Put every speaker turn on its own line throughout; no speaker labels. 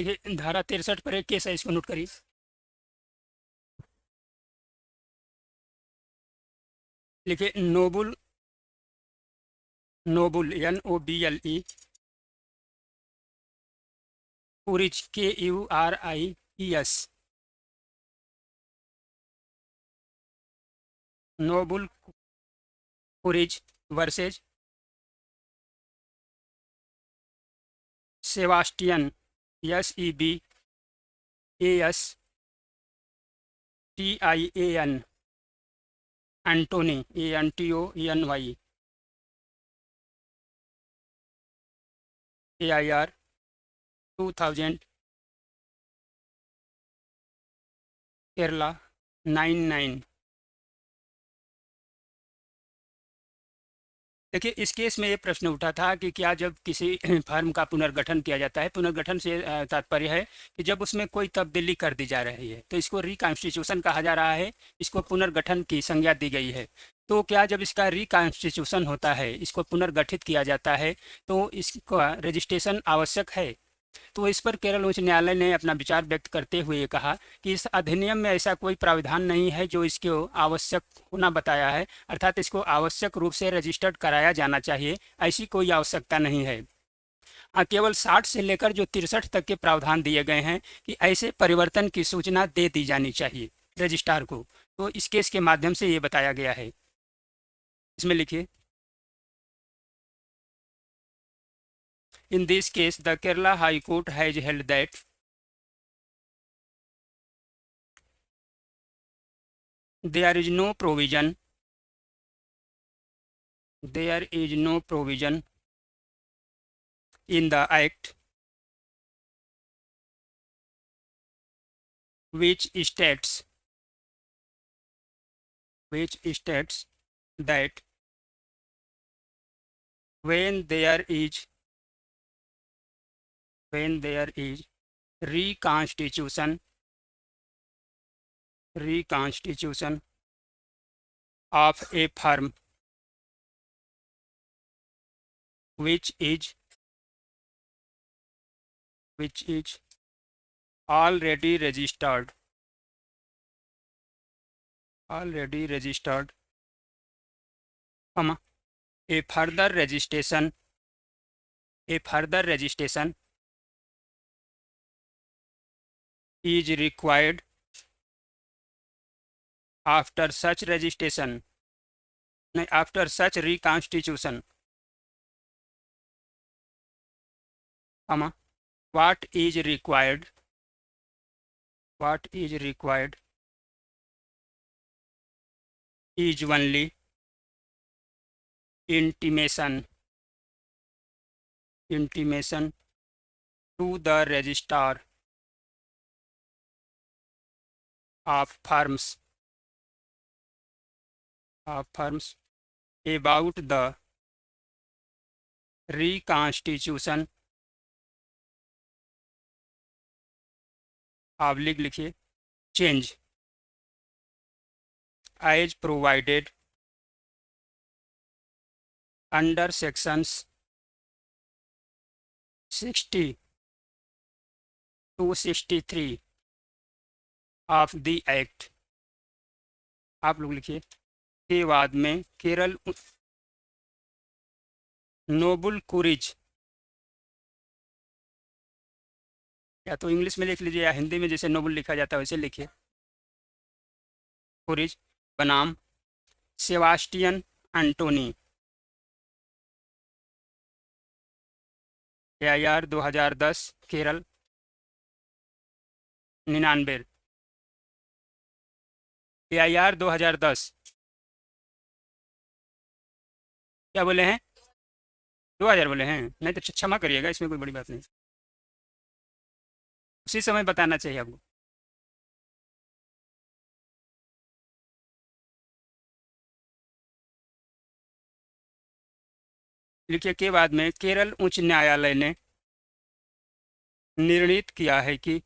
देखिए धारा 63 पर एक केस है, इसको नोट करिए। लिखिए Noble, Noble NOBLE Kuries KURIES, Noble Kuries versus Sebastian SEBASTIAN Antony ANTONY AIR 2000 Kerala 99। देखिए इस केस में ये प्रश्न उठा था कि क्या जब किसी फर्म का पुनर्गठन किया जाता है, पुनर्गठन से तात्पर्य है कि जब उसमें कोई तब्दीली कर दी जा रही है तो इसको रिकॉन्स्टिट्यूशन कहा जा रहा है, इसको पुनर्गठन की संज्ञा दी गई है। तो क्या जब इसका रिकॉन्स्टिट्यूशन होता है, इसको पुनर्गठित किया जाता है, तो इसका रजिस्ट्रेशन आवश्यक है। तो इस पर केरल उच्च न्यायालय ने अपना विचार व्यक्त करते हुए कहा कि इस अधिनियम में ऐसा कोई प्रावधान नहीं है जो इसको आवश्यक होना बताया है, अर्थात इसको आवश्यक रूप से रजिस्टर्ड कराया जाना चाहिए, ऐसी कोई आवश्यकता नहीं है। केवल 60 से लेकर जो 63 तक के प्रावधान दिए गए हैं कि ऐसे परिवर्तन की सूचना दे दी जानी चाहिए रजिस्ट्रार को। तो इस केस के माध्यम से ये बताया गया है। इसमें लिखिए In this case, the Kerala High Court has held that there is no provision in the Act which states that when there is reconstitution of a firm which is already registered, a further registration is required after such reconstitution, what is required is only intimation to the registrar of firms about the reconstitution लिखिए change as provided under sections 60 to 63 of the Act। आप लोग लिखिए के बाद में Kerala noble कुरिच, या तो English में लिख लीजिए या हिंदी में जैसे नोबुल लिखा जाता है वैसे लिखिए, कुरिच बनाम सेबास्टियन एंटोनी AIR 2010 केरल 99। AIR 2010 क्या बोले हैं? 2000 बोले हैं? नहीं तो क्षमा करिएगा, इसमें कोई बड़ी बात नहीं, उसी समय बताना चाहिए आपको। लिखिए के बाद में केरल उच्च न्यायालय ने निर्णित किया है कि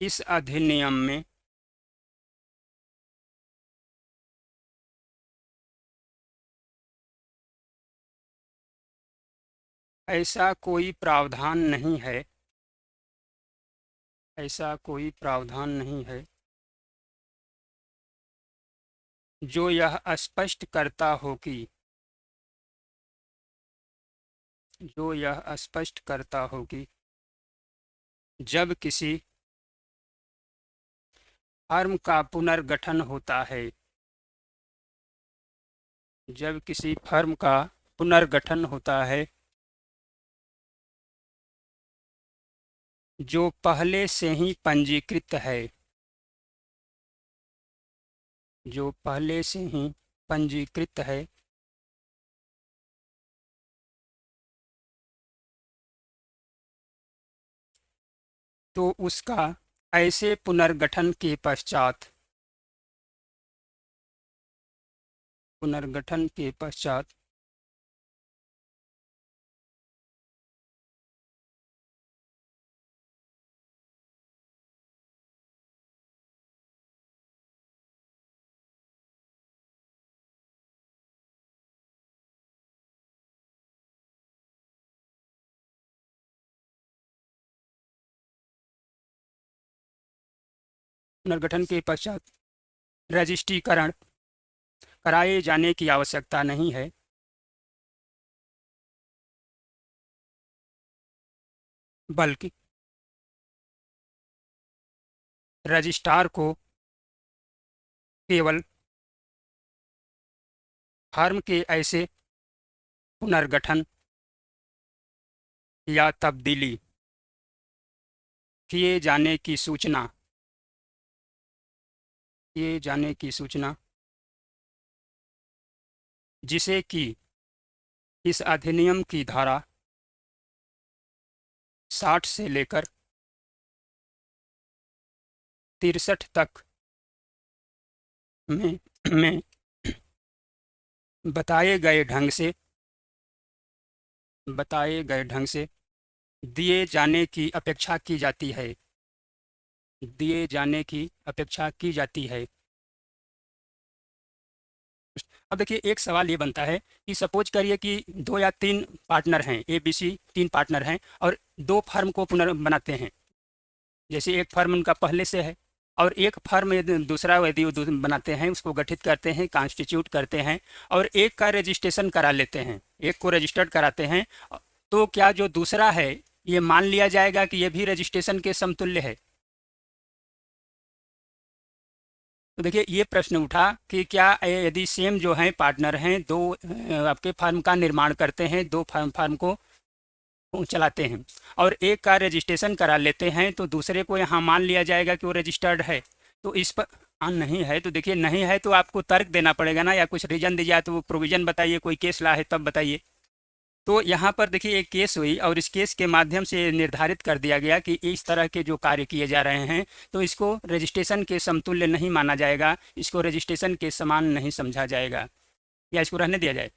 इस अधिनियम में ऐसा कोई प्रावधान नहीं है, ऐसा कोई प्रावधान नहीं है जो यह स्पष्ट करता हो कि, जो यह स्पष्ट करता हो कि जब किसी फर्म का पुनर्गठन होता है, जब किसी फर्म का पुनर्गठन होता है जो पहले से ही पंजीकृत है, जो पहले से ही पंजीकृत है, तो उसका ऐसे पुनर्गठन के पश्चात, पुनर्गठन के पश्चात पुनर्गठन के पश्चात रजिस्ट्रीकरण कराए जाने की आवश्यकता नहीं है, बल्कि रजिस्ट्रार को केवल फर्म के ऐसे पुनर्गठन या तब्दीली किए जाने की सूचना, किए जाने की सूचना जिसे कि इस अधिनियम की धारा 60 से लेकर 63 तक में बताए गए ढंग से, बताए गए ढंग से दिए जाने की अपेक्षा की जाती है, दिए जाने की अपेक्षा की जाती है। अब देखिए एक सवाल ये बनता है कि सपोज करिए कि 2 या 3 पार्टनर हैं, ए बी सी 3 पार्टनर हैं और 2 फर्म को बनाते हैं। जैसे एक फर्म उनका पहले से है और एक फर्म यदि दूसरा यदि वो बनाते हैं, उसको गठित करते हैं, कॉन्स्टिट्यूट करते हैं और एक का रजिस्ट्रेशन करा लेते हैं, एक को रजिस्टर्ड कराते हैं, तो क्या जो दूसरा है ये मान लिया जाएगा कि ये भी रजिस्ट्रेशन के समतुल्य है? तो देखिए ये प्रश्न उठा कि क्या यदि सेम जो हैं पार्टनर हैं, दो आपके फर्म का निर्माण करते हैं, दो फर्म फर्म को चलाते हैं और एक का रजिस्ट्रेशन करा लेते हैं, तो दूसरे को यहाँ मान लिया जाएगा कि वो रजिस्टर्ड है? तो इस पर हाँ नहीं है, तो देखिए नहीं है तो आपको तर्क देना पड़ेगा ना, या कुछ रीजन दीजिए, तो वो प्रोविजन बताइए, कोई केस ला है तब बताइए। तो यहाँ पर देखिए एक केस हुई और इस केस के माध्यम से निर्धारित कर दिया गया कि इस तरह के जो कार्य किए जा रहे हैं तो इसको रजिस्ट्रेशन के समतुल्य नहीं माना जाएगा, इसको रजिस्ट्रेशन के समान नहीं समझा जाएगा, या इसको रहने दिया जाए।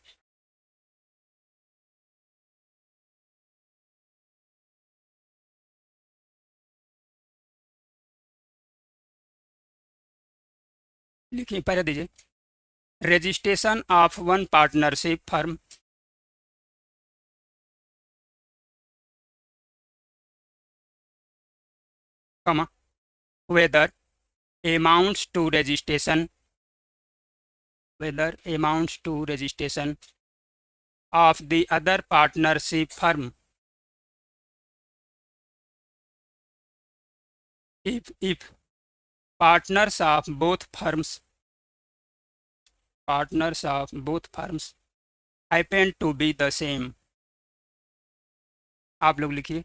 लिखिए पहले दीजिए, registration of one partnership firm, कमा, whether amounts to registration, whether amounts to registration of the other partnership firm, if partners of both firms, partners of both firms happen to be the same। आप लोग लिखिए,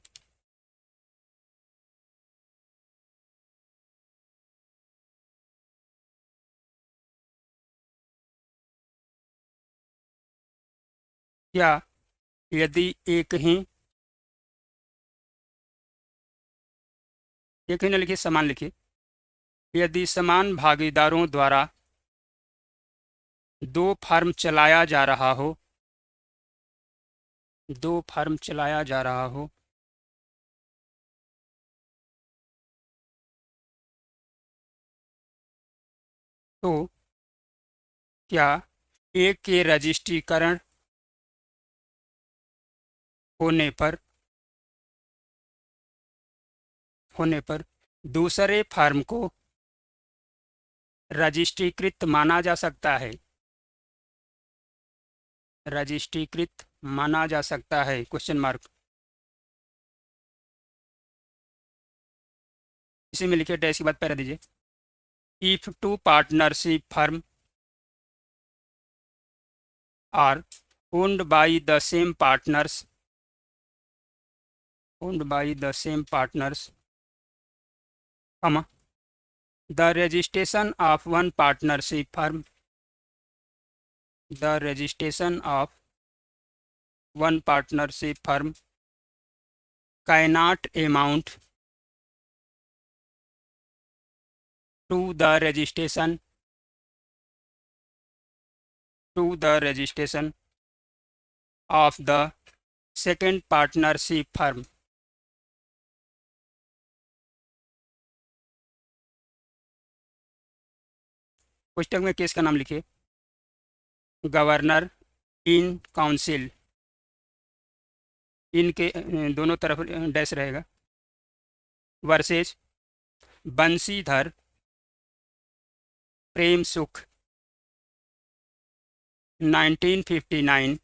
क्या यदि एक ही न लिखिए, समान लिखिए, यदि समान भागीदारों द्वारा दो फर्म चलाया जा रहा हो, दो फर्म चलाया जा रहा हो, तो क्या एक के रजिस्ट्रीकरण होने पर दूसरे फर्म को रजिस्ट्रीकृत माना जा सकता है। रजिस्ट्रीकृत माना जा सकता है क्वेश्चन मार्क। इसी में लिखे डैश के बाद पैरा दीजिए। If two partnership firm are owned by the same partners comma the registration of one partnership firm cannot amount to the registration of the second partnership firm। पुस्तक में case का नाम लिखिए। गवर्नर इन काउंसिल, इनके दोनों तरफ dash रहेगा, versus Banshidhar Prem Sukh 1959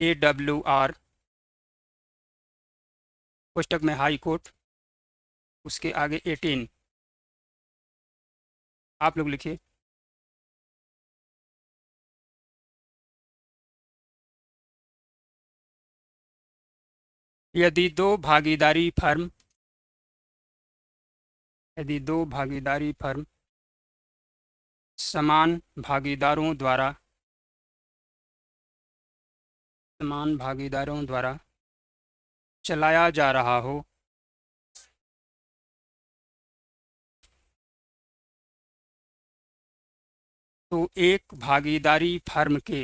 AWR। पुस्तक में हाई कोर्ट, उसके आगे 18 आप लोग लिखिए। यदि दो भागीदारी फर्म समान भागीदारों द्वारा चलाया जा रहा हो तो एक भागीदारी फर्म के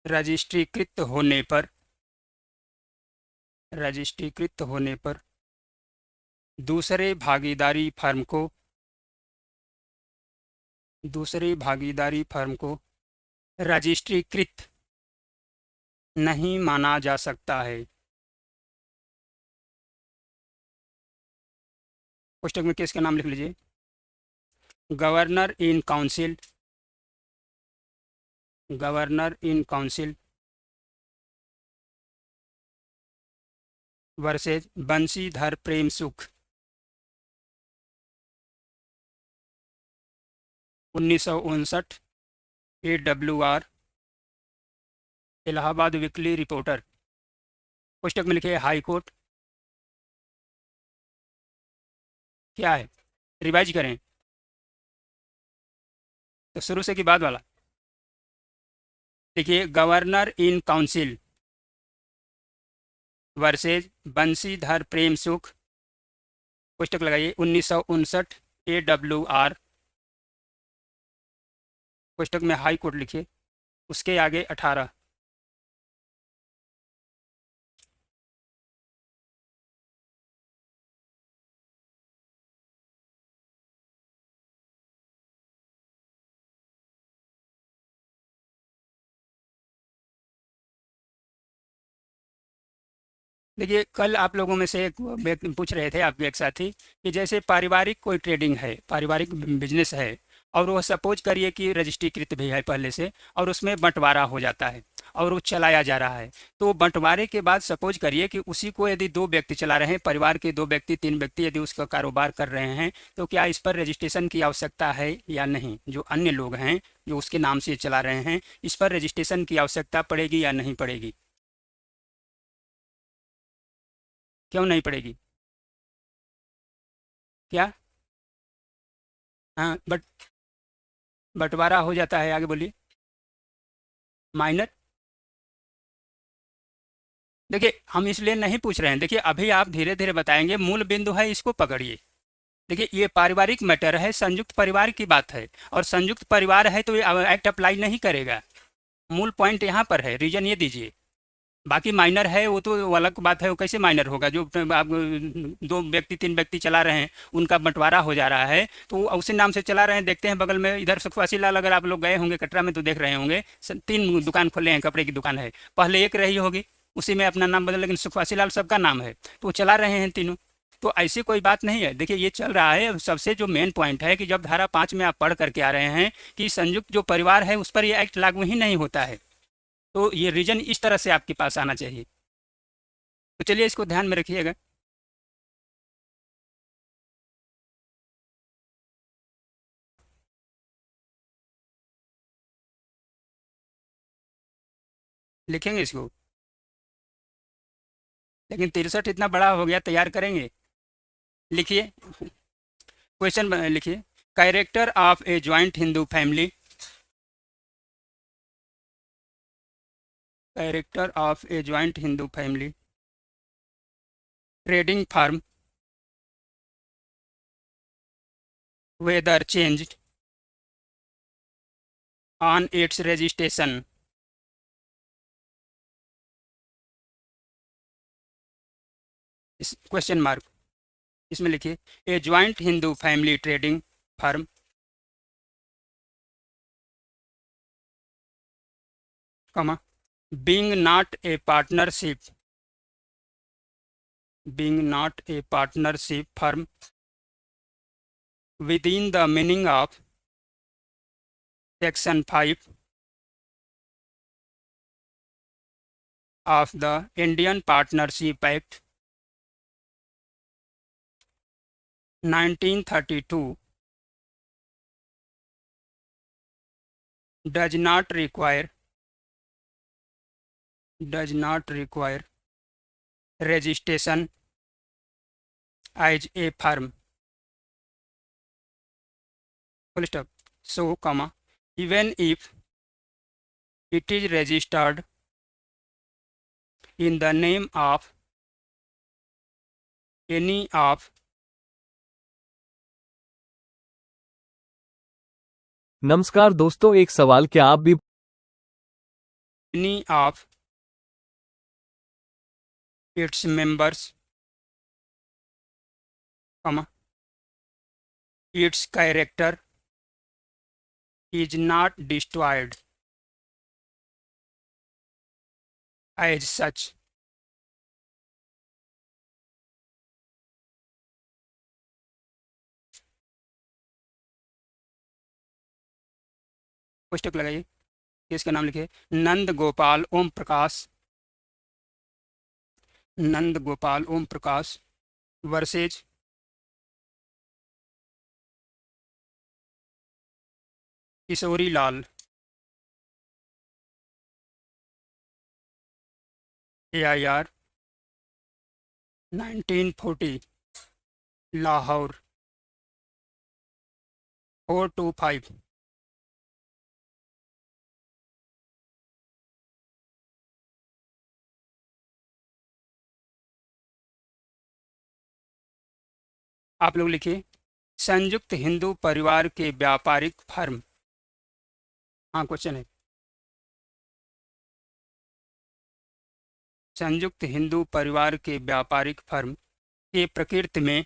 रजिस्ट्रीकृत होने पर दूसरे भागीदारी फर्म को रजिस्ट्रीकृत नहीं माना जा सकता है। पुस्तक में केस का नाम लिख लीजिए। Governor in council versus Banshidhar Prem Sukh 1959 AWR Allahabad weekly reporter. पुस्तक में लिखे हाई कोर्ट। क्या है, रिवाइज करें तो शुरू से कि बाद वाला? देखिए, governor in council versus Banshidhar Prem Sukh, पुस्तक लगाइए 1959 AWR। पुस्तक में हाई कोर्ट लिखिए, उसके आगे 18। देखिए, कल आप लोगों में से एक व्यक्ति पूछ रहे थे, आपके एक साथी, कि जैसे पारिवारिक कोई ट्रेडिंग है, पारिवारिक बिजनेस है, और वो सपोज करिए कि रजिस्ट्रीकृत भी है पहले से, और उसमें बंटवारा हो जाता है और वो चलाया जा रहा है। तो बंटवारे के बाद सपोज करिए कि उसी को यदि 2 व्यक्ति चला रहे हैं, परिवार के 2 व्यक्ति 3 व्यक्ति यदि उसका कारोबार कर रहे हैं, तो क्या इस पर रजिस्ट्रेशन की आवश्यकता है या नहीं? जो अन्य लोग हैं जो उसके नाम से चला रहे हैं, इस पर रजिस्ट्रेशन की आवश्यकता पड़ेगी या नहीं पड़ेगी? क्यों नहीं पड़ेगी? क्या? हाँ, बंटवारा हो जाता है, आगे बोलिए। माइनर, देखिए हम इसलिए नहीं पूछ रहे हैं, देखिए अभी आप धीरे धीरे बताएंगे, मूल बिंदु है, इसको पकड़िए। देखिए, ये पारिवारिक मैटर है, संयुक्त परिवार की बात है, और संयुक्त परिवार है तो ये एक्ट अप्लाई नहीं करेगा। मूल पॉइंट यहाँ पर है, रीजन ये दीजिए। बाकी माइनर है वो तो वो अलग बात है, वो कैसे माइनर होगा? जो आप दो व्यक्ति तीन व्यक्ति चला रहे हैं, उनका बंटवारा हो जा रहा है, तो वो उसी नाम से चला रहे हैं। देखते हैं बगल में इधर सुखवासी लाल, अगर आप लोग गए होंगे कटरा में तो देख रहे होंगे, तीन दुकान खोले हैं, कपड़े की दुकान है। पहले एक रही होगी, उसी में अपना नाम बदल, लेकिन सुखवासी लाल सबका नाम है, तो वो चला रहे हैं तीनों। तो ऐसी कोई बात नहीं है। देखिए ये चल रहा है। अब सबसे जो मेन पॉइंट है कि जब धारा 5 में आप पढ़ करके आ रहे हैं कि संयुक्त जो परिवार है उस पर ये एक्ट लागू ही नहीं होता है, तो ये रीजन इस तरह से आपके पास आना चाहिए। तो चलिए इसको ध्यान में रखिएगा। लिखेंगे इसको, लेकिन 63 इतना बड़ा हो गया, तैयार करेंगे। लिखिए, क्वेश्चन लिखिए। Character of a joint Hindu family, character of a joint Hindu family trading firm whether changed on its registration. इस क्वेश्चन मार्क, इसमें लिखिए a joint Hindu family trading firm, comma, being not a partnership, being not a partnership firm within the meaning of section 5 of the Indian Partnership Act 1932 does not require registration as a firm, full stop. So, comma, even if it is registered in the name of any of
नमस्कार दोस्तों, एक सवाल, क्या आप भी
any of its members, comma, its character is not destroyed as such, पुस्तक लगाइए, किसका नाम लिखिए, नंद गोपाल ओम प्रकाश, नंद गोपाल ओम प्रकाश वर्सेज किशोरी लाल, AIR 1940, लाहौर 425। आप लोग लिखिए संयुक्त हिंदू परिवार के व्यापारिक फर्म। हाँ क्वेश्चन है, संयुक्त हिंदू परिवार के व्यापारिक फर्म के प्रकृति में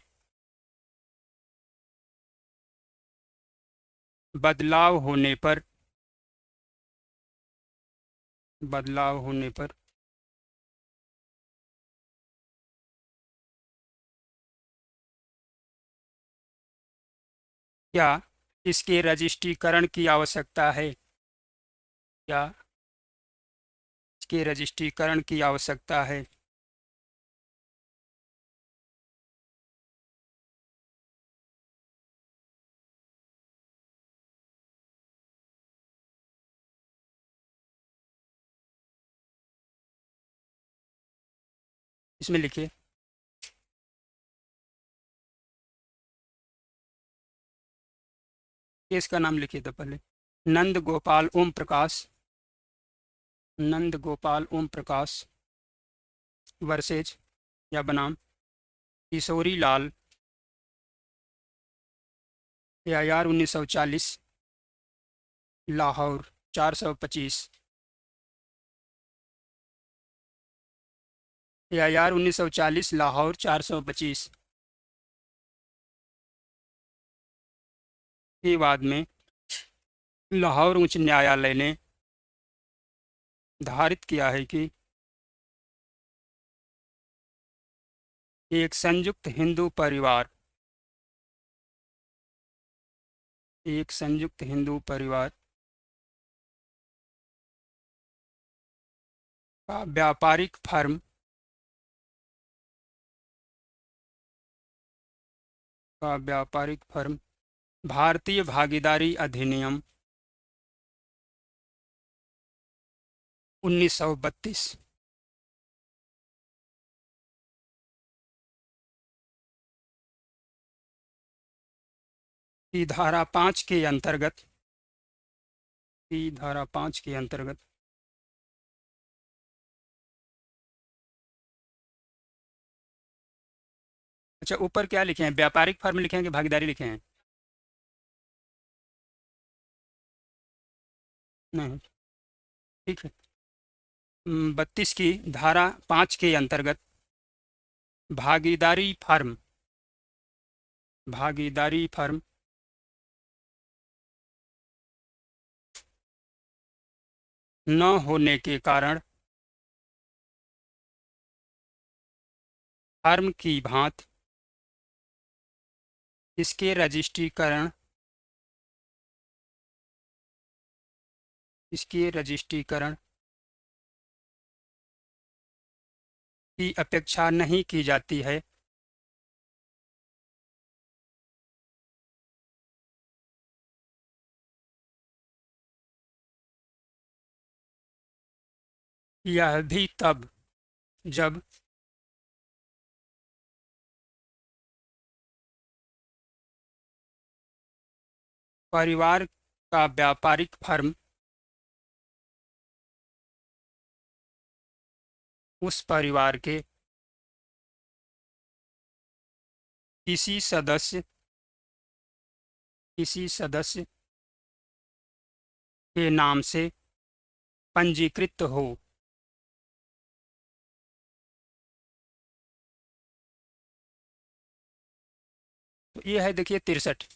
बदलाव होने पर, बदलाव होने पर क्या इसके रजिस्ट्रीकरण की आवश्यकता है, क्या इसके रजिस्ट्रीकरण की आवश्यकता है। इसमें लिखिए इसका नाम लिखिए तो पहले, नंद गोपाल ओम प्रकाश, नंद गोपाल ओम प्रकाश वर्सेज या बनाम किशोरी लाल, AIR 1940, लाहौर 425। AIR 1940 लाहौर 425 के बाद में लाहौर उच्च न्यायालय ने धारित किया है कि एक संयुक्त हिंदू परिवार एक संयुक्त हिंदू परिवार का व्यापारिक फर्म भारतीय भागीदारी अधिनियम 1932 की धारा 5 के अंतर्गत अच्छा, ऊपर क्या लिखे हैं? व्यापारिक फर्म लिखे हैं कि भागीदारी लिखे हैं? नहीं, ठीक है। 32 की धारा 5 के अंतर्गत भागीदारी फर्म न होने के कारण फर्म की भांति इसके रजिस्ट्रीकरण की अपेक्षा नहीं की जाती है। यह भी तब जब परिवार का व्यापारिक फर्म उस परिवार के किसी सदस्य के नाम से पंजीकृत हो। तो ये है, देखिए 63।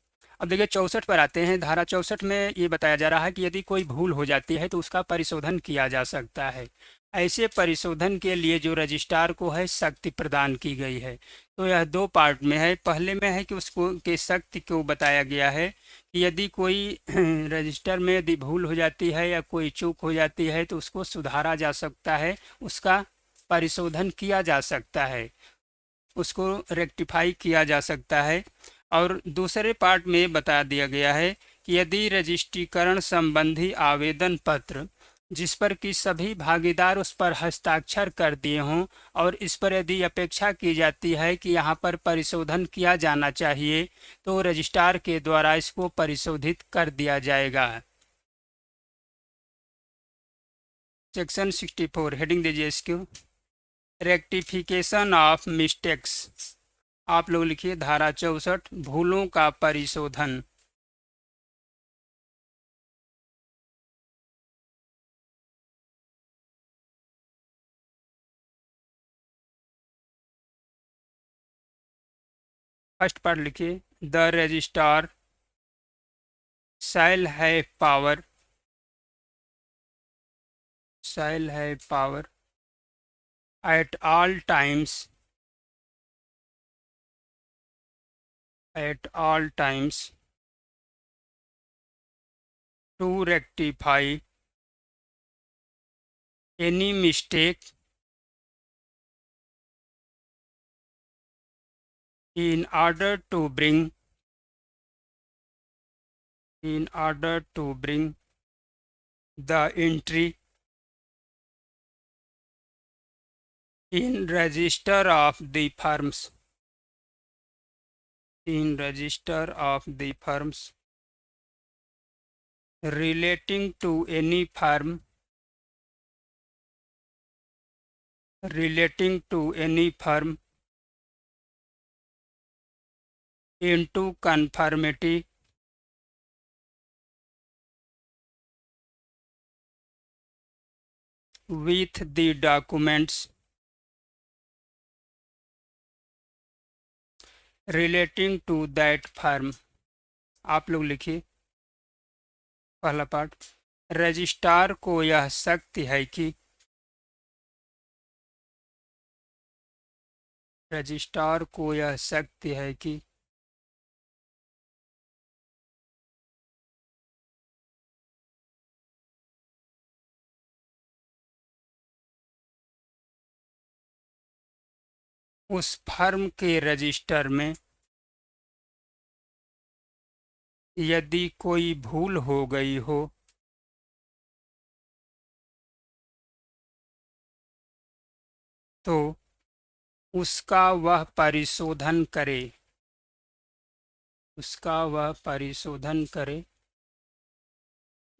अब देखिए 64 पर आते हैं। धारा 64 में ये बताया जा रहा है कि यदि कोई भूल हो जाती है तो उसका परिशोधन किया जा सकता है। ऐसे परिशोधन के लिए जो रजिस्ट्रार को है शक्ति प्रदान की गई है। तो यह दो पार्ट में है। पहले में है कि उसको के शक्ति को बताया गया है कि यदि कोई रजिस्टर में यदि भूल हो जाती है या कोई चूक हो जाती है तो उसको सुधारा जा सकता है, उसका परिशोधन किया जा सकता है, उसको रेक्टिफाई किया जा सकता है। और दूसरे पार्ट में बता दिया गया है कि यदि रजिस्ट्रीकरण संबंधी आवेदन पत्र जिस पर कि सभी भागीदार उस पर हस्ताक्षर कर दिए हों और इस पर यदि अपेक्षा की जाती है कि यहाँ पर परिशोधन किया जाना चाहिए तो रजिस्ट्रार के द्वारा इसको परिशोधित कर दिया जाएगा। सेक्शन 64 हेडिंग दीजिए इसको, रेक्टिफिकेशन ऑफ मिस्टेक्स। आप लोग लिखिए धारा 64 भूलों का परिशोधन। फर्स्ट पार्ट लिखिए, the registrar shall have power at all times to rectify any mistake in order to bring the entry in register of the firms relating to any firm into conformity with the documents relating to that firm. आप लोग लिखिए पहला part. Registrar को यह शक्ति है कि registrar को यह शक्ति है कि उस फर्म के रजिस्टर में यदि कोई भूल हो गई हो तो उसका वह परिशोधन करे। उसका वह परिशोधन करे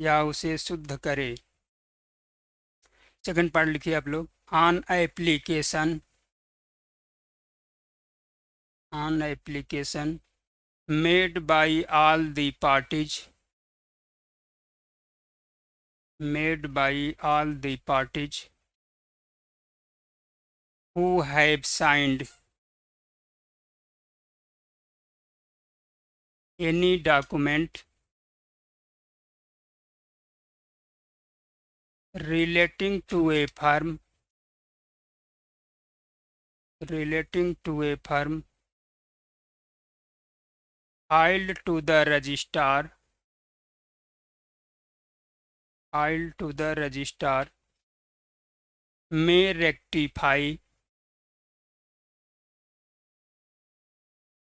या उसे शुद्ध करे। सेकंड पार्ट लिखिए आप लोग। On application made by all the parties who have signed any document relating to a firm filed to the registrar may rectify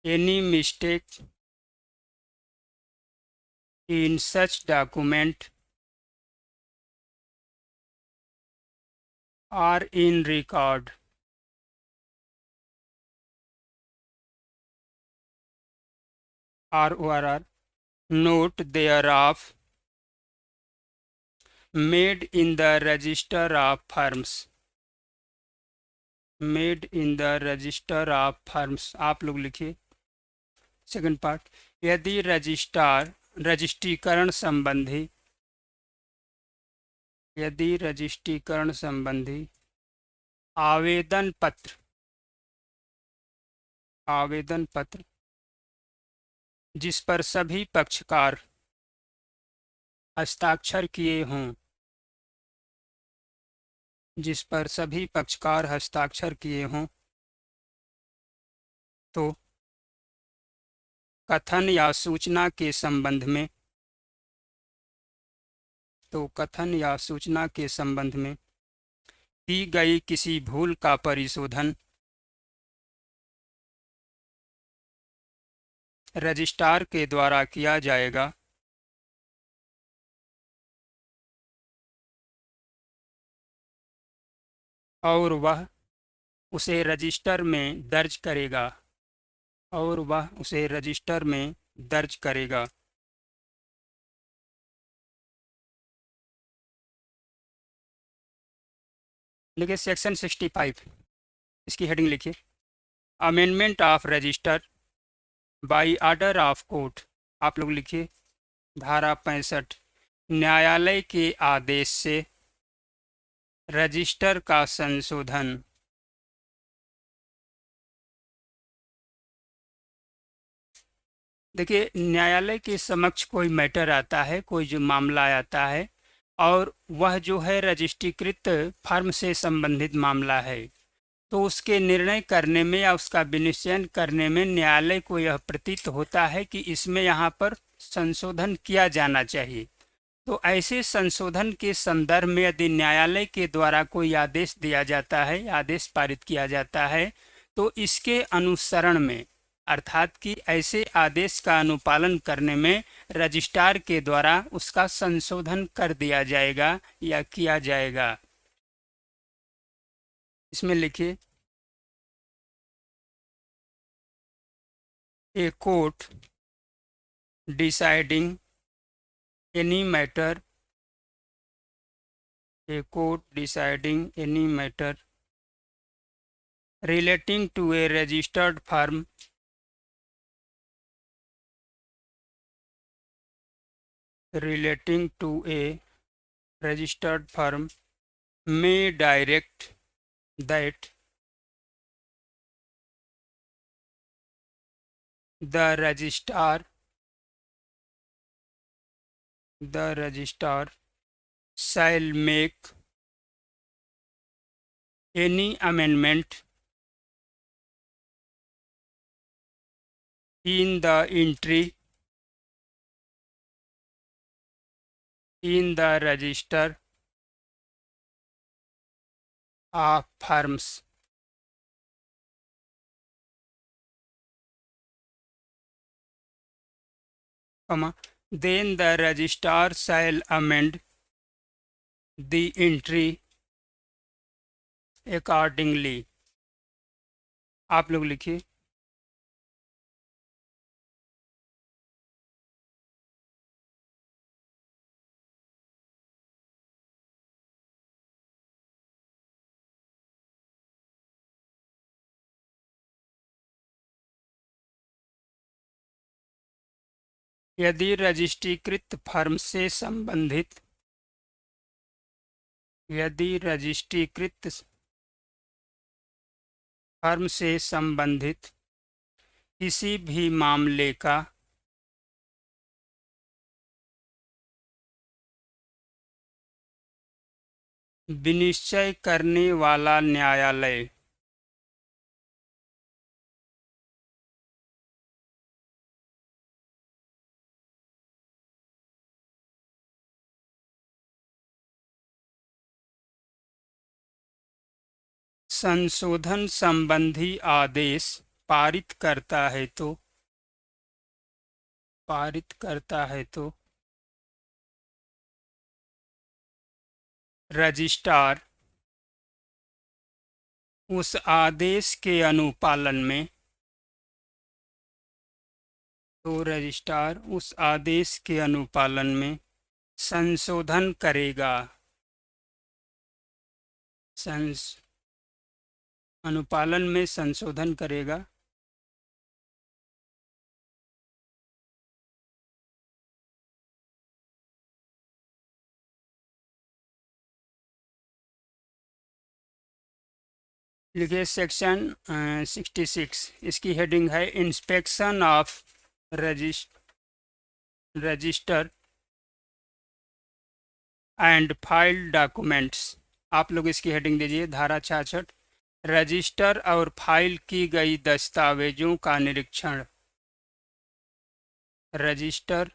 any mistake in such document or in record RORR note thereof made in the register of firms। आप लोग लिखिए second part. यदि रजिस्ट्रीकरण संबंधी आवेदन पत्र जिस पर सभी पक्षकार हस्ताक्षर किए हों तो कथन या सूचना के संबंध में की गई किसी भूल का परिशोधन रजिस्ट्रार के द्वारा किया जाएगा और वह उसे रजिस्टर में दर्ज करेगा। देखिए सेक्शन 65 इसकी हेडिंग लिखिए। Amendment of register by order of court. आप लोग लिखिए धारा 65 न्यायालय के आदेश से रजिस्टर का संशोधन। देखिए न्यायालय के समक्ष कोई मैटर आता है, कोई जो मामला आता है और वह जो है रजिस्ट्रीकृत फर्म से संबंधित मामला है, तो उसके निर्णय करने में या उसका विनिश्चय करने में न्यायालय को यह प्रतीत होता है कि इसमें यहाँ पर संशोधन किया जाना चाहिए। तो ऐसे संशोधन के संदर्भ में यदि न्यायालय के द्वारा कोई आदेश दिया जाता है, आदेश पारित किया जाता है, तो इसके अनुसरण में अर्थात कि ऐसे आदेश का अनुपालन करने में रजिस्ट्रार के द्वारा उसका संशोधन कर दिया जाएगा या किया जाएगा। इसमें लिखिए a court deciding any matter relating to a registered firm may direct that The registrar shall make any amendment in the entry in the register of firms then the registrar shall amend the entry accordingly। आप लोग लिखिए। यदि रजिस्ट्रीकृत firm से संबंधित किसी भी मामले का विनिश्चय करने वाला न्यायालय संशोधन संबंधी आदेश पारित करता है तो रजिस्ट्रार उस आदेश के अनुपालन में संशोधन करेगा। अनुपालन में संशोधन करेगा। लिखिए सेक्शन 66, इसकी हेडिंग है inspection of register and file documents. आप लोग इसकी हेडिंग दीजिए धारा 66, रजिस्टर और फाइल की गई दस्तावेजों का निरीक्षण। रजिस्टर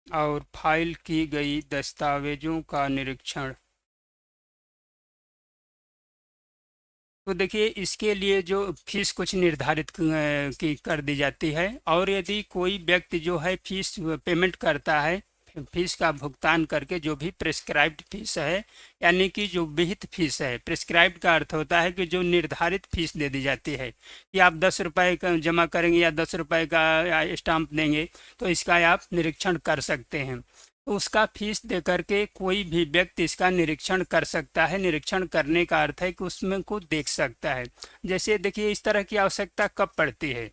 और फाइल की गई दस्तावेजों का निरीक्षण। तो देखिए इसके लिए जो फीस कुछ निर्धारित की कर दी जाती है, और यदि कोई व्यक्ति जो है फीस पेमेंट करता है, फीस का भुगतान करके जो भी प्रिस्क्राइब्ड फीस है, यानी कि जो विहित फीस है, प्रिस्क्राइब्ड का अर्थ होता है कि जो निर्धारित फीस दे दी जाती है कि आप 10 रुपये का जमा करेंगे या 10 रुपये का स्टाम्प देंगे तो इसका आप निरीक्षण कर सकते हैं। तो उसका फीस दे करके कोई भी व्यक्ति इसका निरीक्षण कर सकता है। निरीक्षण करने का अर्थ है कि उसमें को देख सकता है। जैसे देखिए इस तरह की आवश्यकता कब पड़ती है,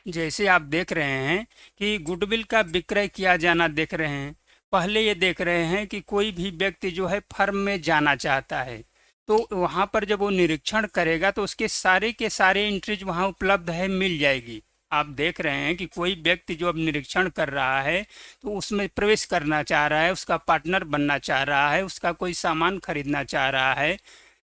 जैसे आप देख रहे हैं कि गुडविल का विक्रय किया जाना देख रहे हैं। पहले ये देख रहे हैं कि कोई भी व्यक्ति जो है फर्म में जाना चाहता है, तो वहाँ पर जब वो निरीक्षण करेगा तो उसके सारे के सारे एंट्रीज वहाँ उपलब्ध है, मिल जाएगी। आप देख रहे हैं कि कोई व्यक्ति जो अब निरीक्षण कर रहा है तो उसमें प्रवेश करना चाह रहा है, उसका पार्टनर बनना चाह रहा है, उसका कोई सामान खरीदना चाह रहा है,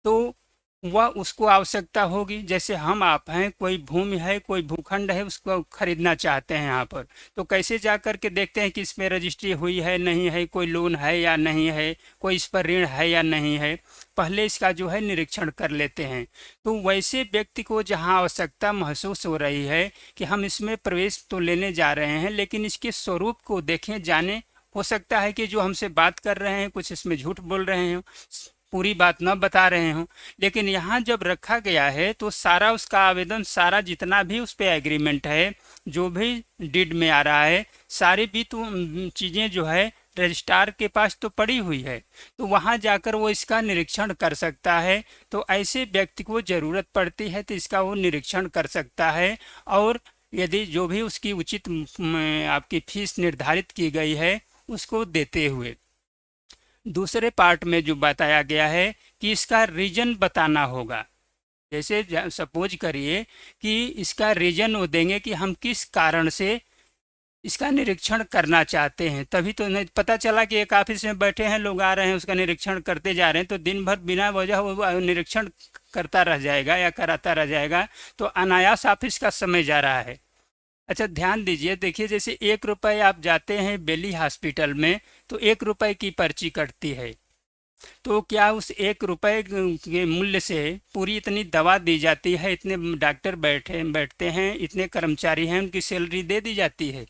तो वह उसको आवश्यकता होगी। जैसे हम आप हैं, कोई भूमि है, कोई भूखंड है, उसको खरीदना चाहते हैं यहाँ पर, तो कैसे जा कर के देखते हैं कि इस पर रजिस्ट्री हुई है नहीं है, कोई लोन है या नहीं है, कोई इस पर ऋण है या नहीं है, पहले इसका जो है निरीक्षण कर लेते हैं। तो वैसे व्यक्ति को जहाँ आवश्यकता महसूस हो रही है कि हम इसमें प्रवेश तो लेने जा रहे हैं, लेकिन इसके स्वरूप को देखें, जाने, हो सकता है कि जो हमसे बात कर रहे हैं कुछ इसमें झूठ बोल रहे हैं, पूरी बात न बता रहे हों, लेकिन यहाँ जब रखा गया है तो सारा उसका आवेदन, सारा जितना भी उस पर एग्रीमेंट है, जो भी डीड में आ रहा है, सारी भी तो चीज़ें जो है रजिस्ट्रार के पास तो पड़ी हुई है, तो वहाँ जाकर वो इसका निरीक्षण कर सकता है। तो ऐसे व्यक्ति को ज़रूरत पड़ती है तो इसका वो निरीक्षण कर सकता है, और यदि जो भी उसकी उचित आपकी फीस निर्धारित की गई है उसको देते हुए। दूसरे पार्ट में जो बताया गया है कि इसका रीजन बताना होगा। जैसे सपोज करिए कि इसका रीजन वो देंगे कि हम किस कारण से इसका निरीक्षण करना चाहते हैं। तभी तो नहीं पता चला कि एक ऑफिस में बैठे हैं लोग, आ रहे हैं उसका निरीक्षण करते जा रहे हैं, तो दिन भर बिना वजह वो निरीक्षण करता रह जाएगा या कराता रह जाएगा, तो अनायास ऑफिस का समय जा रहा है। अच्छा ध्यान दीजिए, देखिए जैसे 1 रुपये आप जाते हैं बेली हॉस्पिटल में तो 1 रुपये की पर्ची कटती है, तो क्या उस 1 रुपये के मूल्य से पूरी इतनी दवा दी जाती है, इतने डॉक्टर बैठते हैं, इतने कर्मचारी हैं, उनकी सैलरी दे दी जाती है?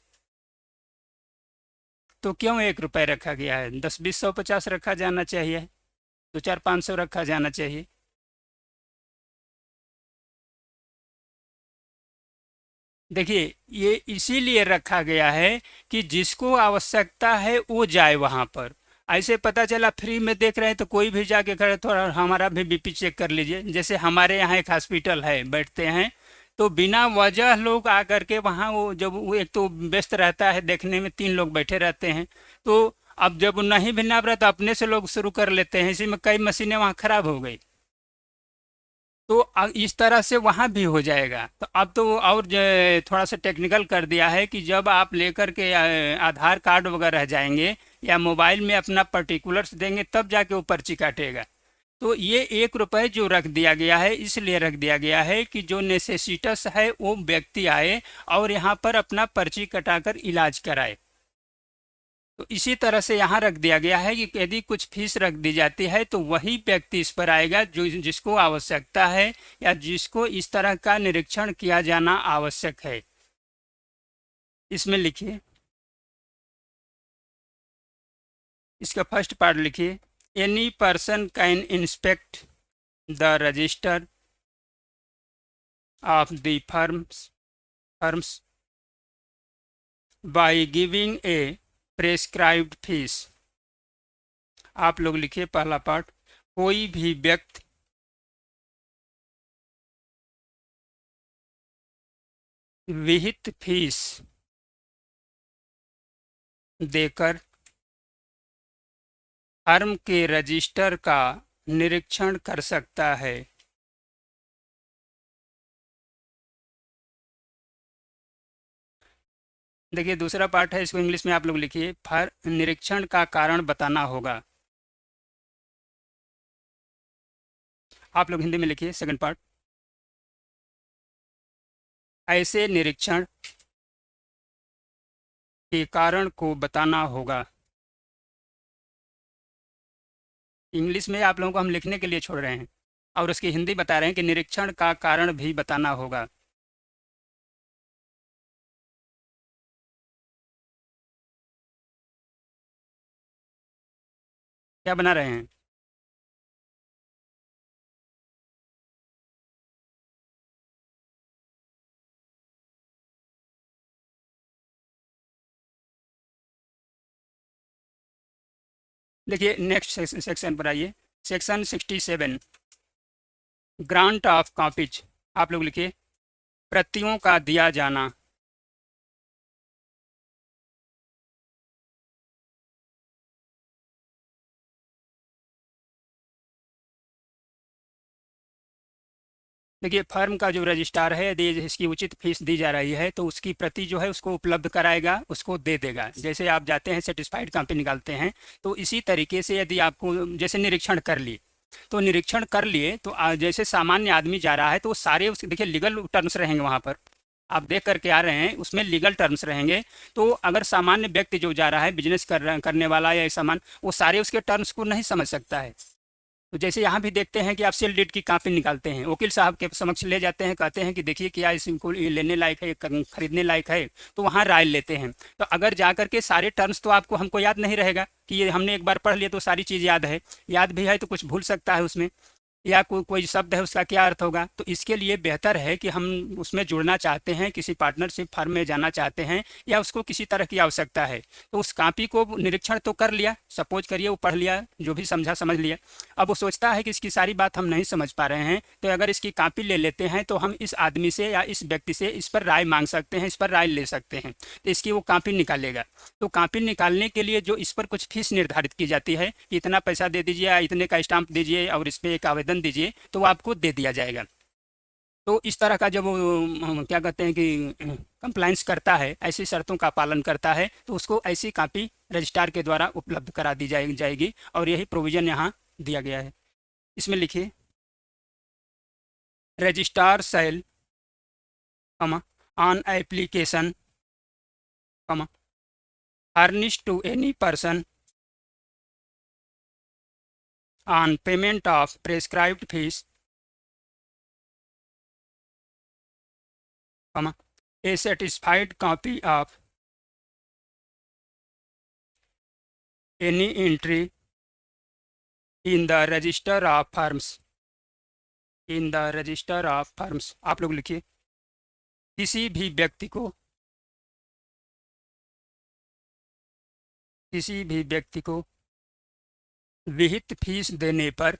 तो क्यों 1 रुपये रखा गया है? 10, 20, 100, 50 रखा जाना चाहिए, 2, 4, 500 रखा जाना चाहिए। देखिए ये इसीलिए रखा गया है कि जिसको आवश्यकता है वो जाए वहाँ पर। ऐसे पता चला फ्री में देख रहे हैं तो कोई भी जाके खड़े, थोड़ा हमारा भी बीपी चेक कर लीजिए। जैसे हमारे यहाँ एक हॉस्पिटल है, बैठते हैं तो बिना वजह लोग आकर के वहाँ, वो जब वो एक तो व्यस्त रहता है देखने में, 3 लोग बैठे रहते हैं, तो अब जब नहीं भी नाप रहा तो अपने से लोग शुरू कर लेते हैं। इसी में कई मशीनें वहाँ खराब हो गई, तो इस तरह से वहाँ भी हो जाएगा। तो अब तो और थोड़ा सा टेक्निकल कर दिया है कि जब आप लेकर के आधार कार्ड वगैरह जाएंगे या मोबाइल में अपना पर्टिकुलर्स देंगे तब जाके वो पर्ची काटेगा। तो ये 1 रुपये जो रख दिया गया है, इसलिए रख दिया गया है कि जो नेसेसिटस है वो व्यक्ति आए और यहाँ पर अपना पर्ची कटाकर इलाज कराए। तो इसी तरह से यहाँ रख दिया गया है कि यदि कुछ फीस रख दी जाती है तो वही व्यक्ति इस पर आएगा जो जिसको आवश्यकता है या जिसको इस तरह का निरीक्षण किया जाना आवश्यक है। इसमें लिखिए, इसका फर्स्ट पार्ट लिखिए, any person can inspect the register of the firms by giving a prescribed fees. आप लोग लिखिए पहला पार्ट, कोई भी व्यक्ति विहित फीस देकर फर्म के रजिस्टर का निरीक्षण कर सकता है। देखिए दूसरा पार्ट है, इसको इंग्लिश में आप लोग लिखिए, निरीक्षण का कारण बताना होगा। आप लोग हिंदी में लिखिए सेकंड पार्ट, ऐसे निरीक्षण के कारण को बताना होगा। इंग्लिश में आप लोगों को हम लिखने के लिए छोड़ रहे हैं और उसकी हिंदी बता रहे हैं कि निरीक्षण का कारण भी बताना होगा। क्या बना रहे हैं? देखिए नेक्स्ट सेक्शन पर आइए, सेक्शन 67, ग्रांट ऑफ कॉपीज। आप लोग लिखिए, प्रतियों का दिया जाना। देखिए फर्म का जो रजिस्ट्रार है, यदि इसकी उचित फीस दी जा रही है तो उसकी प्रति जो है उसको उपलब्ध कराएगा, उसको दे देगा। जैसे आप जाते हैं सेटिस्फाइड कॉपी निकालते हैं, तो इसी तरीके से यदि आपको जैसे निरीक्षण कर लिए, तो निरीक्षण कर लिए तो जैसे सामान्य आदमी जा रहा है तो वो सारे उसके देखिए लीगल टर्म्स रहेंगे वहाँ पर, आप देख करके आ रहे हैं उसमें लीगल टर्म्स रहेंगे। तो अगर सामान्य व्यक्ति जो जा रहा है, बिजनेस करने वाला या सामान, वो सारे उसके टर्म्स को नहीं समझ सकता है। तो जैसे यहाँ भी देखते हैं कि आप सेल डीड की कॉपी निकालते हैं, वकील साहब के समक्ष ले जाते हैं, कहते हैं कि देखिए क्या इसको लेने लायक है, खरीदने लायक है, तो वहाँ राय लेते हैं। तो अगर जा करके सारे टर्म्स तो आपको हमको याद नहीं रहेगा कि ये हमने एक बार पढ़ लिया तो सारी चीज़ याद है, याद भी है तो कुछ भूल सकता है उसमें, या कोई शब्द है उसका क्या अर्थ होगा। तो इसके लिए बेहतर है कि हम उसमें जुड़ना चाहते हैं, किसी पार्टनरशिप फर्म में जाना चाहते हैं या उसको किसी तरह की आवश्यकता है, तो उस कॉपी को निरीक्षण तो कर लिया, सपोज करिए वो पढ़ लिया, जो भी समझा समझ लिया। अब वो सोचता है कि इसकी सारी बात हम नहीं समझ पा रहे हैं, तो अगर इसकी कॉपी ले लेते हैं तो हम इस आदमी से या इस व्यक्ति से इस पर राय मांग सकते हैं, इस पर राय ले सकते हैं। तो इसकी वो कॉपी निकालेगा। तो कॉपी निकालने के लिए जो इस पर कुछ फीस निर्धारित की जाती है कि इतना पैसा दे दीजिए या इतने का स्टाम्प दीजिए और इस पर एक आवेदन दीजिए, तो वो आपको दे दिया जाएगा। तो इस तरह का जब वो क्या कहते हैं कि कंप्लाइंस करता है, ऐसी शर्तों का पालन करता है, तो उसको ऐसी कॉपी रजिस्ट्रार के द्वारा उपलब्ध करा दी जाएगी। और यही प्रोविज़न यहाँ दिया गया है। इसमें लिखिए, registrar shell on application furnished to any person on payment of prescribed fees, a certified copy of any entry in the register of firms, in the register of firms। आप लोग लिखिए, किसी भी व्यक्ति को, किसी भी व्यक्ति को विहित फीस देने पर,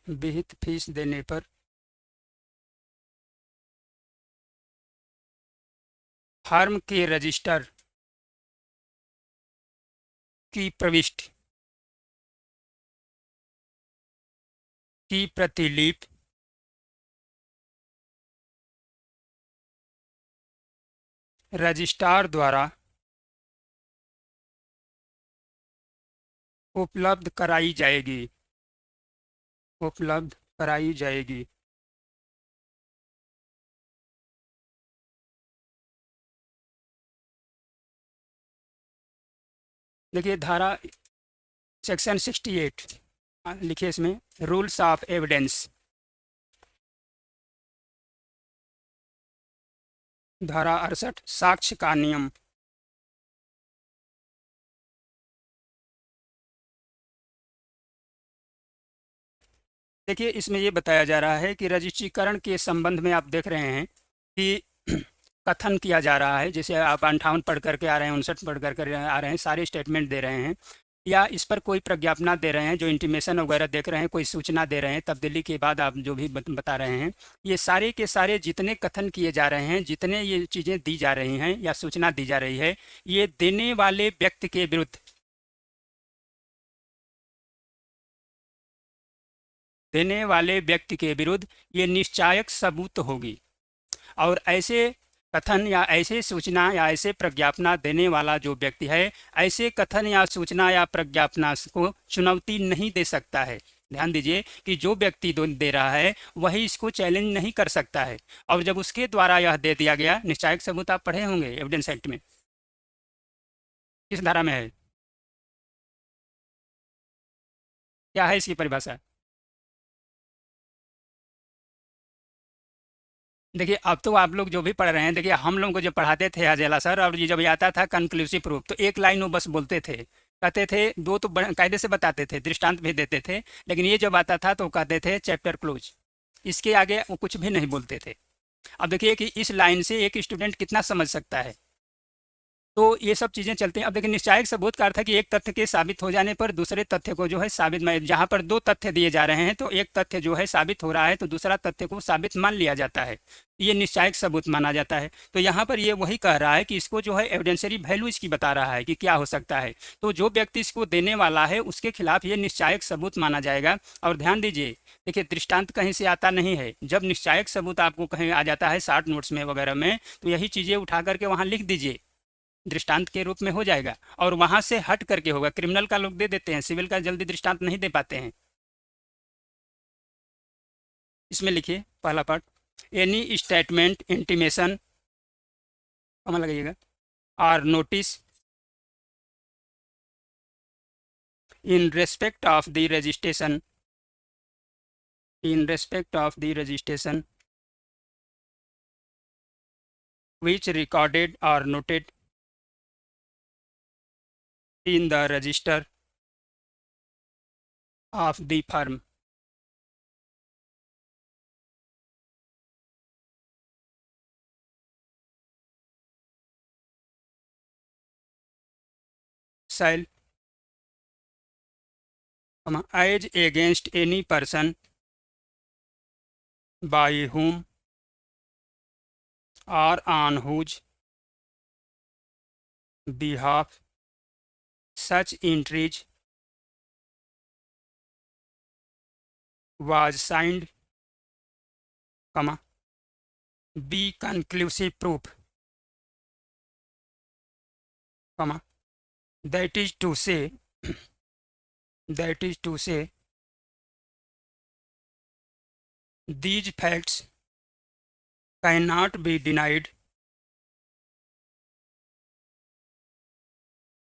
विहित फीस देने पर फर्म के रजिस्टर की प्रविष्टि की प्रतिलिपि रजिस्ट्रार द्वारा उपलब्ध कराई जाएगी, उपलब्ध कराई जाएगी। देखिए धारा सेक्शन 68 लिखिए, इसमें रूल्स ऑफ एविडेंस, धारा 68 साक्ष्य का नियम। देखिए इसमें ये बताया जा रहा है कि रजिस्ट्रीकरण के संबंध में आप देख रहे हैं कि कथन किया जा रहा है, जैसे आप 58 पढ़ करके आ रहे हैं, 59 पढ़ करके आ रहे हैं, सारे स्टेटमेंट दे रहे हैं, या इस पर कोई प्रज्ञापना दे रहे हैं, जो इंटीमेशन वगैरह देख रहे हैं, कोई सूचना दे रहे हैं, तब्दीली के बाद आप जो भी बता रहे हैं, ये सारे के सारे जितने कथन किए जा रहे हैं, जितने ये चीज़ें दी जा रही हैं या सूचना दी जा रही है, ये देने वाले व्यक्ति के विरुद्ध, देने वाले व्यक्ति के विरुद्ध ये निश्चायक सबूत होगी। और ऐसे कथन या ऐसे सूचना या ऐसे प्रज्ञापना देने वाला जो व्यक्ति है, ऐसे कथन या सूचना या प्रज्ञापना को चुनौती नहीं दे सकता है। ध्यान दीजिए कि जो व्यक्ति दे रहा है वही इसको चैलेंज नहीं कर सकता है। और जब उसके द्वारा यह दे दिया गया, निश्चायक सबूत आप पढ़े होंगे एविडेंस एक्ट में, किस धारा में है, क्या है इसकी परिभाषा? देखिए अब तो आप लोग जो भी पढ़ रहे हैं, देखिए हम लोग को जब पढ़ाते थे अजेला सर, और ये जब आता था कंक्लूसिव प्रूफ, तो एक लाइन वो बस बोलते थे, कहते थे दो तो कायदे से बताते थे, दृष्टांत भी देते थे, लेकिन ये जब आता था तो कहते थे चैप्टर क्लोज, इसके आगे वो कुछ भी नहीं बोलते थे। अब देखिए कि इस लाइन से एक स्टूडेंट कितना समझ सकता है। तो ये सब चीज़ें चलती हैं। अब देखिए निश्चायक सबूत का अर्थ है कि एक तथ्य के साबित हो जाने पर दूसरे तथ्य को जो है साबित, जहाँ पर दो तथ्य दिए जा रहे हैं तो एक तथ्य जो है साबित हो रहा है तो दूसरा तथ्य को साबित मान लिया जाता है, ये निश्चायक सबूत माना जाता है। तो यहाँ पर ये वही कह रहा है कि इसको जो है एविडेंशियरी वैल्यू इसकी बता रहा है कि क्या हो सकता है। तो जो व्यक्ति इसको देने वाला है उसके खिलाफ ये निश्चायक सबूत माना जाएगा। और ध्यान दीजिए, देखिए दृष्टांत कहीं से आता नहीं है। जब निश्चायक सबूत आपको कहीं आ जाता है शार्ट नोट्स में वगैरह में, तो यही चीज़ें उठा करके वहाँ लिख दीजिए, दृष्टांत के रूप में हो जाएगा। और वहां से हट करके होगा, क्रिमिनल का लोग दे देते हैं, सिविल का जल्दी दृष्टांत नहीं दे पाते हैं। इसमें लिखिए पहला पार्ट, एनी स्टेटमेंट, इंटीमेशन, कमा लगाइएगा, और notice in respect of the registration, in respect of the registration which recorded or noted in the register of the firm shall, as against any person by whom or on whose behalf such entries was signed कमा B conclusive proof, कमा that is to से these facts cannot be denied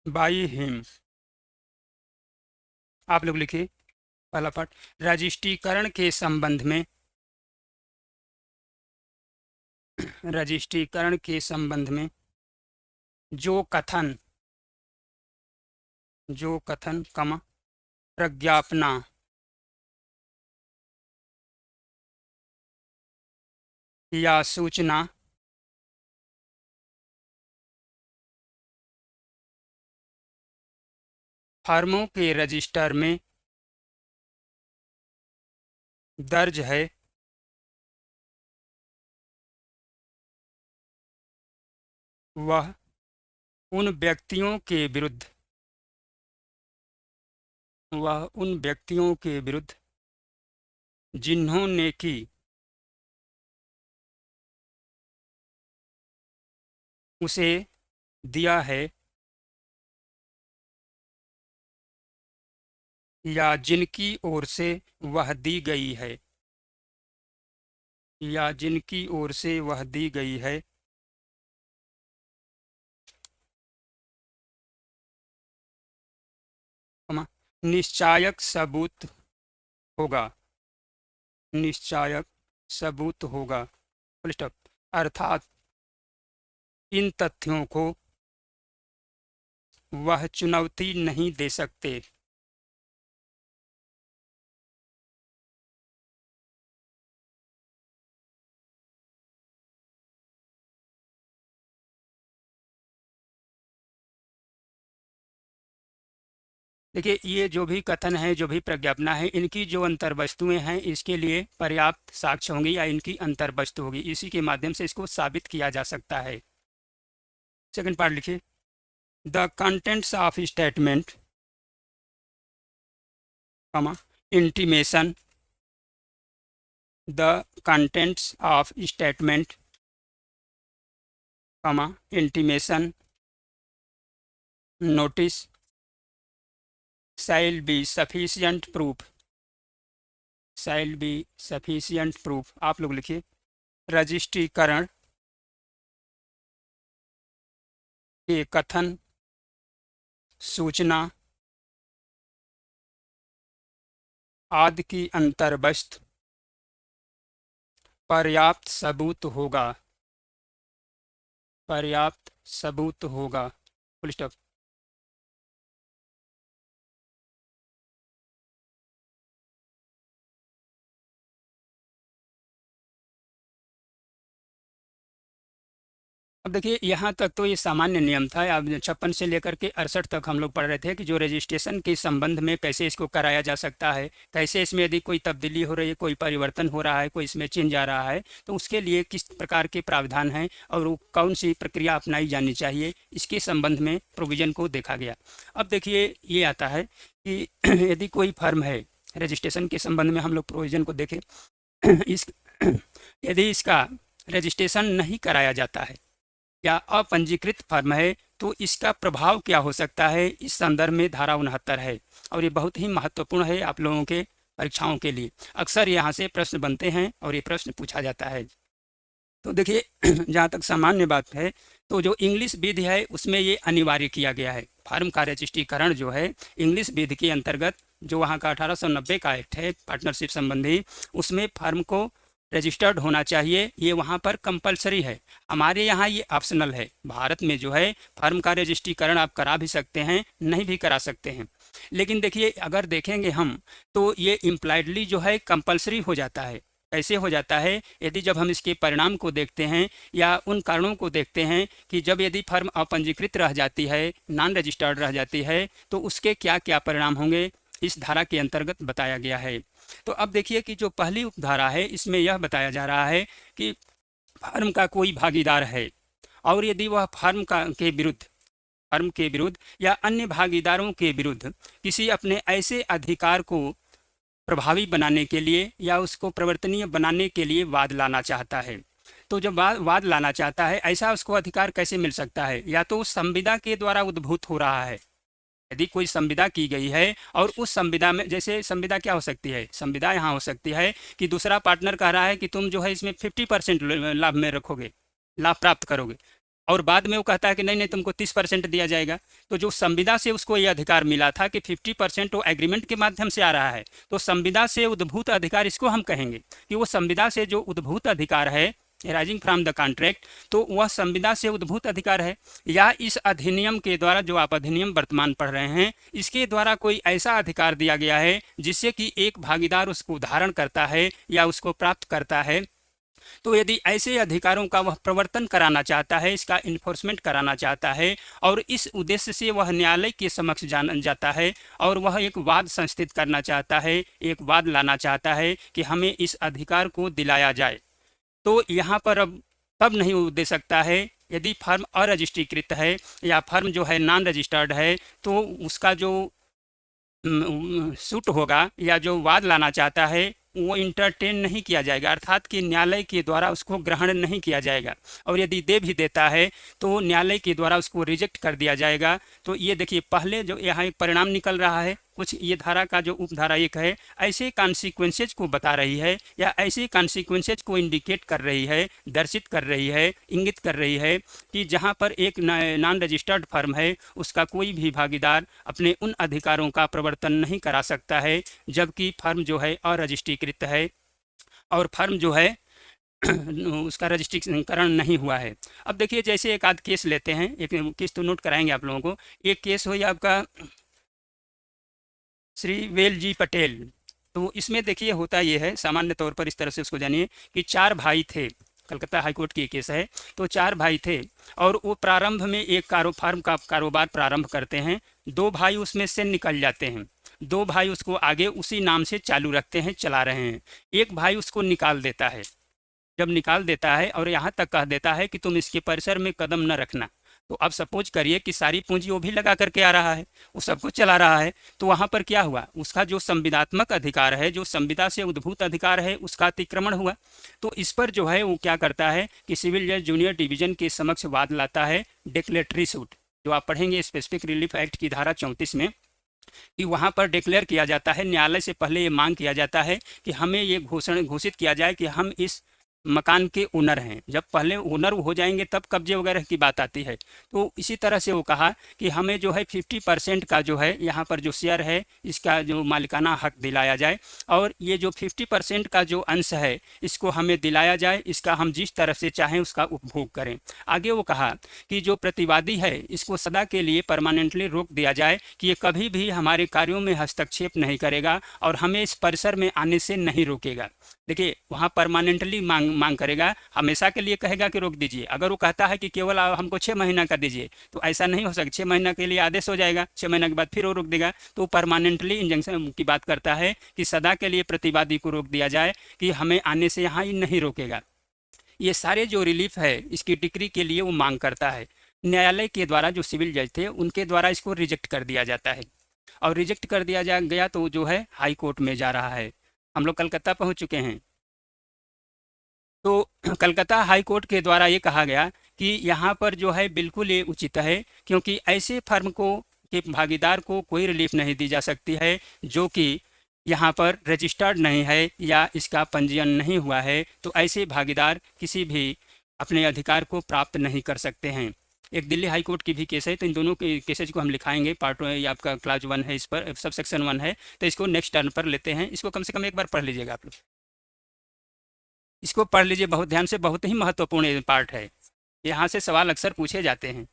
by him। आप लोग लिखिए पहला part, रजिस्ट्रीकरण के संबंध में, रजिस्ट्रीकरण के संबंध में जो कथन कमा प्रज्ञापना या सूचना फर्मों के रजिस्टर में दर्ज है, वह उन व्यक्तियों के विरुद्ध जिन्होंने की उसे दिया है या जिनकी ओर से वह दी गई है, निश्चायक सबूत होगा, फुल स्टॉप। अर्थात इन तथ्यों को वह चुनौती नहीं दे सकते। देखिए, ये जो भी कथन है, जो भी प्रज्ञापना है, इनकी जो अंतर्वस्तुएं हैं, इसके लिए पर्याप्त साक्ष्य होंगी या इनकी अंतर्वस्तु होगी, इसी के माध्यम से इसको साबित किया जा सकता है। सेकंड पार्ट लिखिए, the contents of statement, intimation, the contents of statement, intimation, notice shall be sufficient proof। आप लोग लिखिए, रजिस्ट्रीकरण के कथन, सूचना आदि की अंतर्वस्तु पर्याप्त सबूत होगा, फुल स्टॉप। अब देखिए, यहाँ तक तो ये सामान्य नियम था। अब 56 से लेकर के 68 तक हम लोग पढ़ रहे थे कि जो रजिस्ट्रेशन के संबंध में कैसे इसको कराया जा सकता है, कैसे इसमें यदि कोई तब्दीली हो रही है, कोई परिवर्तन हो रहा है, कोई इसमें चेंज आ रहा है, तो उसके लिए किस प्रकार के प्रावधान हैं और वो कौन सी प्रक्रिया अपनाई जानी चाहिए, इसके संबंध में प्रोविज़न को देखा गया। अब देखिए, ये आता है कि यदि कोई फर्म है, रजिस्ट्रेशन के संबंध में हम लोग प्रोविज़न को देखें, यदि इसका रजिस्ट्रेशन नहीं कराया जाता है या अपंजीकृत फर्म है, तो इसका प्रभाव क्या हो सकता है, इस संदर्भ में धारा 69 है और ये बहुत ही महत्वपूर्ण है आप लोगों के परीक्षाओं के लिए। अक्सर यहाँ से प्रश्न बनते हैं और ये प्रश्न पूछा जाता है। तो देखिए, जहाँ तक सामान्य बात है, तो जो इंग्लिश विधि है उसमें ये अनिवार्य किया गया है। फर्म का रजिस्ट्रीकरण जो है इंग्लिश विधि के अंतर्गत, जो वहाँ का 1890 का एक्ट है पार्टनरशिप संबंधी, उसमें फर्म को रजिस्टर्ड होना चाहिए, ये वहाँ पर कंपलसरी है। हमारे यहाँ ये ऑप्शनल है। भारत में जो है फर्म का रजिस्ट्रीकरण आप करा भी सकते हैं, नहीं भी करा सकते हैं। लेकिन देखिए, अगर देखेंगे हम तो ये इम्प्लाइडली जो है कंपलसरी हो जाता है। कैसे हो जाता है, यदि जब हम इसके परिणाम को देखते हैं या उन कारणों को देखते हैं कि जब यदि फर्म अपंजीकृत रह जाती है, नॉन रजिस्टर्ड रह जाती है, तो उसके क्या क्या परिणाम होंगे, इस धारा के अंतर्गत बताया गया है। तो अब देखिए कि जो पहली उपधारा है, इसमें यह बताया जा रहा है कि फर्म का कोई भागीदार है और यदि वह फर्म के विरुद्ध या अन्य भागीदारों के विरुद्ध किसी अपने ऐसे अधिकार को प्रभावी बनाने के लिए या उसको परिवर्तनीय बनाने के लिए वाद लाना चाहता है। तो जब वाद लाना चाहता है, ऐसा उसको अधिकार कैसे मिल सकता है? या तो उस संविदा के द्वारा उद्भूत हो रहा है। यदि कोई संविदा की गई है और उस संविदा में, जैसे संविदा क्या हो सकती है, संविदा यहाँ हो सकती है कि दूसरा पार्टनर कह रहा है कि तुम जो है इसमें 50% लाभ में रखोगे, लाभ प्राप्त करोगे, और बाद में वो कहता है कि नहीं नहीं तुमको 30% दिया जाएगा। तो जो संविदा से उसको ये अधिकार मिला था कि 50% वो एग्रीमेंट के माध्यम से आ रहा है, तो संविदा से उद्भूत अधिकार इसको हम कहेंगे कि वो संविदा से जो उद्भूत अधिकार है, राइजिंग फ्रॉम द कॉन्ट्रैक्ट, तो वह संविदा से उद्भूत अधिकार है। या इस अधिनियम के द्वारा, जो आप अधिनियम वर्तमान पढ़ रहे हैं, इसके द्वारा कोई ऐसा अधिकार दिया गया है जिससे कि एक भागीदार उसको धारण करता है या उसको प्राप्त करता है। तो यदि ऐसे अधिकारों का वह प्रवर्तन कराना चाहता है, इसका इन्फोर्समेंट कराना चाहता है, और इस उद्देश्य से वह न्यायालय के समक्ष जाता है और वह एक वाद संस्थित करना चाहता है, एक वाद लाना चाहता है कि हमें इस अधिकार को दिलाया जाए, तो यहाँ पर अब तब नहीं दे सकता है यदि फर्म अरजिस्ट्रीकृत है या फर्म जो है नॉन रजिस्टर्ड है। तो उसका जो सूट होगा या जो वाद लाना चाहता है वो इंटरटेन नहीं किया जाएगा, अर्थात कि न्यायालय के द्वारा उसको ग्रहण नहीं किया जाएगा, और यदि दे भी देता है तो न्यायालय के द्वारा उसको रिजेक्ट कर दिया जाएगा। तो ये देखिए, पहले जो यहाँ एक परिणाम निकल रहा है, कुछ ये धारा का जो उपधारा 1 है ऐसे कॉन्सिक्वेंसेज को बता रही है या ऐसे कॉन्सिक्वेंसेज को इंडिकेट कर रही है, दर्शित कर रही है, इंगित कर रही है कि जहाँ पर एक नॉन रजिस्टर्ड फर्म है उसका कोई भी भागीदार अपने उन अधिकारों का प्रवर्तन नहीं करा सकता है, जबकि फर्म जो है अरजिस्ट्रीकृत है और फर्म जो है उसका रजिस्ट्रीकरण नहीं हुआ है। अब देखिए, जैसे एक आध केस लेते हैं, एक केस तो नोट कराएंगे आप लोगों को। एक केस हुई आपका श्री वेल जी पटेल। तो इसमें देखिए होता ये है, सामान्य तौर पर इस तरह से उसको जानिए कि 4 भाई थे, कलकत्ता हाईकोर्ट की केस है। तो 4 भाई थे और वो प्रारंभ में एक फार्म का कारोबार प्रारंभ करते हैं। 2 भाई उसमें से निकल जाते हैं, 2 भाई उसको आगे उसी नाम से चालू रखते हैं, चला रहे हैं। एक भाई उसको निकाल देता है। जब निकाल देता है और यहाँ तक कह देता है कि तुम इसके परिसर में कदम न रखना, तो अब सपोज करिए कि सारी पूंजी वो भी लगा करके आ रहा है, वो सब कुछ चला रहा है। तो वहाँ पर क्या हुआ, उसका जो संविदात्मक अधिकार है, जो संविदा से उद्भूत अधिकार है, उसका अतिक्रमण हुआ। तो इस पर जो है वो क्या करता है कि सिविल जज जूनियर डिवीजन के समक्ष वाद लाता है, डिक्लेरेटरी सूट, जो आप पढ़ेंगे स्पेसिफिक रिलीफ एक्ट की धारा 34 में, कि वहाँ पर डिक्लेयर किया जाता है, न्यायालय से पहले ये मांग किया जाता है कि हमें ये घोषित किया जाए कि हम इस मकान के ओनर हैं। जब पहले ओनर हो जाएंगे तब कब्जे वगैरह की बात आती है। तो इसी तरह से वो कहा कि हमें जो है 50% का जो है यहाँ पर जो शेयर है इसका जो मालिकाना हक दिलाया जाए, और ये जो 50% का जो अंश है इसको हमें दिलाया जाए, इसका हम जिस तरह से चाहें उसका उपभोग करें। आगे वो कहा कि जो प्रतिवादी है इसको सदा के लिए परमानेंटली रोक दिया जाए कि ये कभी भी हमारे कार्यों में हस्तक्षेप नहीं करेगा और हमें इस परिसर में आने से नहीं रोकेगा। देखिए, वहाँ परमानेंटली मांग करेगा, हमेशा के लिए कहेगा कि रोक दीजिए। अगर वो कहता है कि केवल हमको 6 महीना का दीजिए, तो ऐसा नहीं हो सकता। 6 महीना के लिए आदेश हो जाएगा, 6 महीना के बाद फिर वो रोक देगा। तो परमानेंटली इंजंक्शन की बात करता है कि सदा के लिए प्रतिवादी को रोक दिया जाए कि हमें आने से यहाँ ही नहीं रोकेगा। ये सारे जो रिलीफ है इसकी डिक्री के लिए वो मांग करता है। न्यायालय के द्वारा जो सिविल जज थे उनके द्वारा इसको रिजेक्ट कर दिया जाता है, और रिजेक्ट कर दिया गया तो जो है हाई कोर्ट में जा रहा है। हम लोग कलकत्ता पहुँच चुके हैं। तो कलकत्ता हाई कोर्ट के द्वारा ये कहा गया कि यहाँ पर जो है बिल्कुल ये उचित है, क्योंकि ऐसे फर्म को के भागीदार को कोई रिलीफ नहीं दी जा सकती है जो कि यहाँ पर रजिस्टर्ड नहीं है या इसका पंजीयन नहीं हुआ है। तो ऐसे भागीदार किसी भी अपने अधिकार को प्राप्त नहीं कर सकते हैं। एक दिल्ली हाई कोर्ट की भी केस है, तो इन दोनों के केसेज को हम लिखाएंगे। पार्ट ये आपका क्लास 1 है, इस पर सब सेक्शन 1 है, तो इसको नेक्स्ट टर्न पर लेते हैं। इसको कम से कम एक बार पढ़ लीजिएगा आप लोग, इसको पढ़ लीजिए बहुत ध्यान से, बहुत ही महत्वपूर्ण पार्ट है। यहाँ से सवाल अक्सर पूछे जाते हैं।